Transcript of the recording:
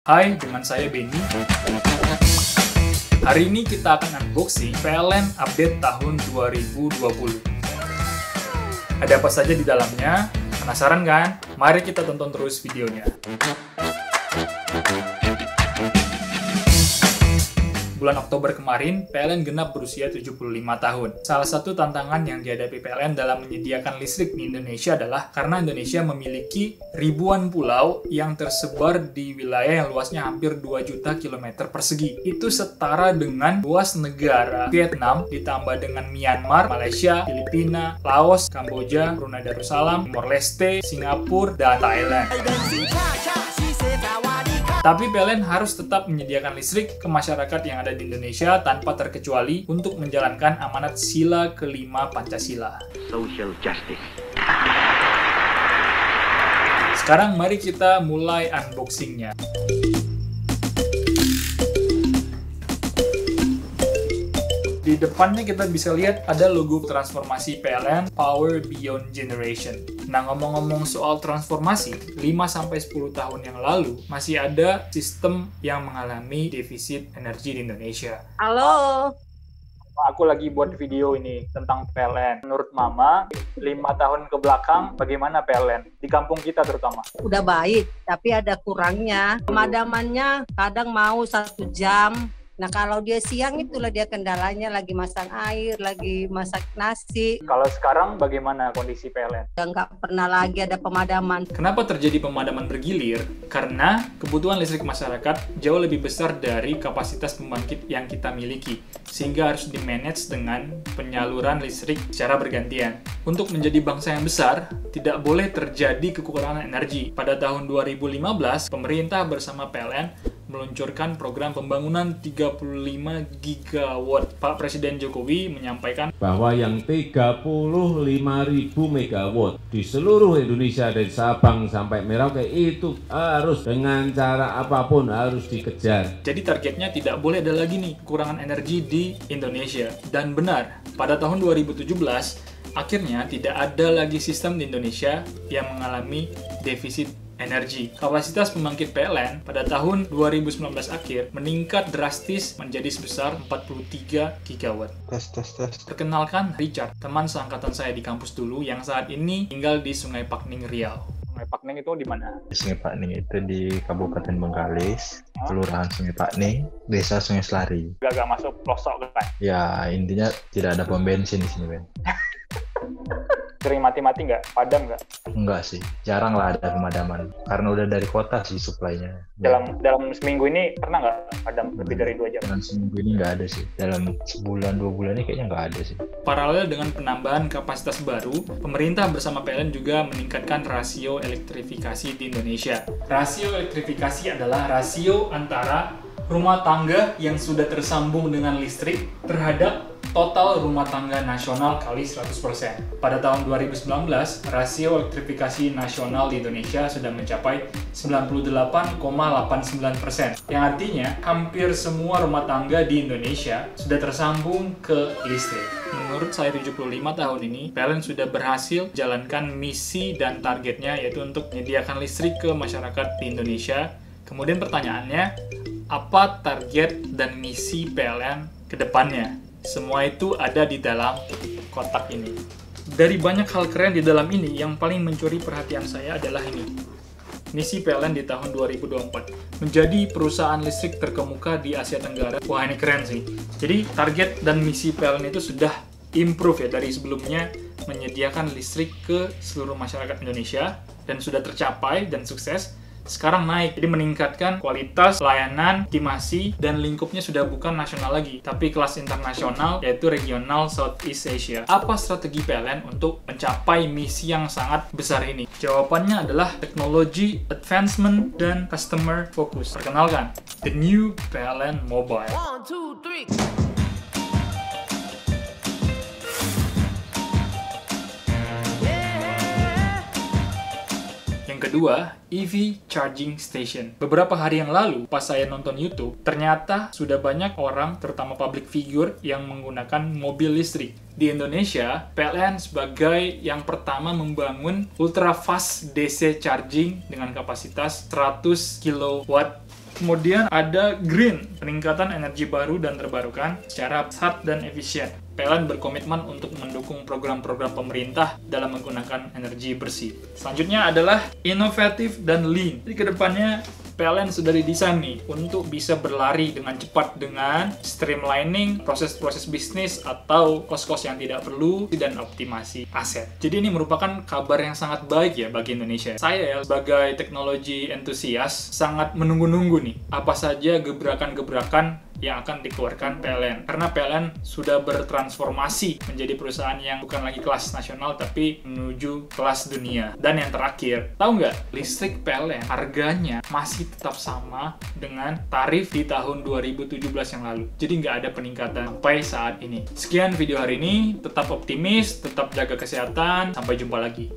Hai, dengan saya Benny. Hari ini kita akan unboxing PLN update tahun 2020. Ada apa saja di dalamnya? Penasaran kan? Mari kita tonton terus videonya. Bulan Oktober kemarin, PLN genap berusia 75 tahun. Salah satu tantangan yang dihadapi PLN dalam menyediakan listrik di Indonesia adalah karena Indonesia memiliki ribuan pulau yang tersebar di wilayah yang luasnya hampir 2 juta kilometer persegi. Itu setara dengan luas negara Vietnam ditambah dengan Myanmar, Malaysia, Filipina, Laos, Kamboja, Brunei Darussalam, Timor Leste, Singapura, dan Thailand. Tapi PLN harus tetap menyediakan listrik ke masyarakat yang ada di Indonesia tanpa terkecuali untuk menjalankan amanat sila kelima Pancasila. Social justice. Sekarang mari kita mulai unboxingnya. Di depannya kita bisa lihat ada logo transformasi PLN Power Beyond Generation. Nah, ngomong-ngomong soal transformasi, 5-10 tahun yang lalu masih ada sistem yang mengalami defisit energi di Indonesia. Halo. Aku lagi buat video ini tentang PLN. Menurut Mama, 5 tahun ke belakang bagaimana PLN? Di kampung kita terutama. Udah baik, tapi ada kurangnya. Pemadamannya kadang mau 1 jam. Nah, kalau dia siang itulah dia kendalanya, lagi masak air, lagi masak nasi. Kalau sekarang bagaimana kondisi PLN? Udah nggak pernah lagi ada pemadaman. Kenapa terjadi pemadaman bergilir? Karena kebutuhan listrik masyarakat jauh lebih besar dari kapasitas pembangkit yang kita miliki, sehingga harus di-manage dengan penyaluran listrik secara bergantian. Untuk menjadi bangsa yang besar, tidak boleh terjadi kekurangan energi. Pada tahun 2015, pemerintah bersama PLN meluncurkan program pembangunan 35 gigawatt. Pak Presiden Jokowi menyampaikan bahwa yang 35.000 megawatt di seluruh Indonesia dari Sabang sampai Merauke itu harus dengan cara apapun harus dikejar. Jadi targetnya tidak boleh ada lagi nih kekurangan energi di Indonesia. Dan benar, pada tahun 2017 akhirnya tidak ada lagi sistem di Indonesia yang mengalami defisit energi. Kapasitas pembangkit PLN pada tahun 2019 akhir meningkat drastis menjadi sebesar 43 gigawatt. Tes. Perkenalkan, Richard, teman seangkatan saya di kampus dulu yang saat ini tinggal di Sungai Pakning, Riau. Sungai Pakning itu di mana? Sungai Pakning itu di Kabupaten Bengkalis, Kelurahan Sungai Pakning, Desa Sungai Selari. Gak masuk pelosok kan? Ya, intinya tidak ada pom bensin di sini, Ben. Sering mati-mati nggak? Padam nggak? Enggak sih, jarang lah ada pemadaman. Karena udah dari kota sih suplainya. Dalam seminggu ini pernah nggak padam lebih dari 2 jam? Dalam seminggu ini nggak ada sih. Dalam sebulan 2 bulan ini kayaknya nggak ada sih. Paralel dengan penambahan kapasitas baru, pemerintah bersama PLN juga meningkatkan rasio elektrifikasi di Indonesia. Rasio elektrifikasi adalah rasio antara rumah tangga yang sudah tersambung dengan listrik terhadap total rumah tangga nasional kali 100%. Pada tahun 2019, rasio elektrifikasi nasional di Indonesia sudah mencapai 98,89%. Yang artinya, hampir semua rumah tangga di Indonesia sudah tersambung ke listrik. Menurut saya 75 tahun ini, PLN sudah berhasil jalankan misi dan targetnya, yaitu untuk menyediakan listrik ke masyarakat di Indonesia. Kemudian pertanyaannya, apa target dan misi PLN ke depannya? Semua itu ada di dalam kotak ini. Dari banyak hal keren di dalam ini, yang paling mencuri perhatian saya adalah ini. Misi PLN di tahun 2024. Menjadi perusahaan listrik terkemuka di Asia Tenggara. Wah, ini keren sih. Jadi, target dan misi PLN itu sudah improve ya dari sebelumnya menyediakan listrik ke seluruh masyarakat Indonesia dan sudah tercapai dan sukses. Sekarang naik, jadi meningkatkan kualitas layanan, estimasi, dan lingkupnya sudah bukan nasional lagi, tapi kelas internasional, yaitu regional Southeast Asia. Apa strategi PLN untuk mencapai misi yang sangat besar ini? Jawabannya adalah teknologi, advancement, dan customer focus. Perkenalkan, the new PLN Mobile. 1, 2, 3. Kedua, EV Charging Station. Beberapa hari yang lalu, pas saya nonton YouTube, ternyata sudah banyak orang, terutama public figure, yang menggunakan mobil listrik. Di Indonesia, PLN sebagai yang pertama membangun ultra fast DC charging dengan kapasitas 100 kW Kemudian ada green, peningkatan energi baru dan terbarukan secara pesat dan efisien. PLN berkomitmen untuk mendukung program-program pemerintah dalam menggunakan energi bersih. Selanjutnya adalah inovatif dan lean. Jadi kedepannya PLN sudah didesain nih untuk bisa berlari dengan cepat dengan streamlining proses-proses bisnis atau kos-kos yang tidak perlu dan optimasi aset. Jadi ini merupakan kabar yang sangat baik ya bagi Indonesia. Saya ya sebagai teknologi entusias sangat menunggu-nunggu nih apa saja gebrakan-gebrakan yang akan dikeluarkan PLN. Karena PLN sudah bertransformasi menjadi perusahaan yang bukan lagi kelas nasional tapi menuju kelas dunia. Dan yang terakhir, tahu nggak? Listrik PLN harganya masih tetap sama dengan tarif di tahun 2017 yang lalu. Jadi nggak ada peningkatan sampai saat ini. Sekian video hari ini. Tetap optimis, tetap jaga kesehatan. Sampai jumpa lagi.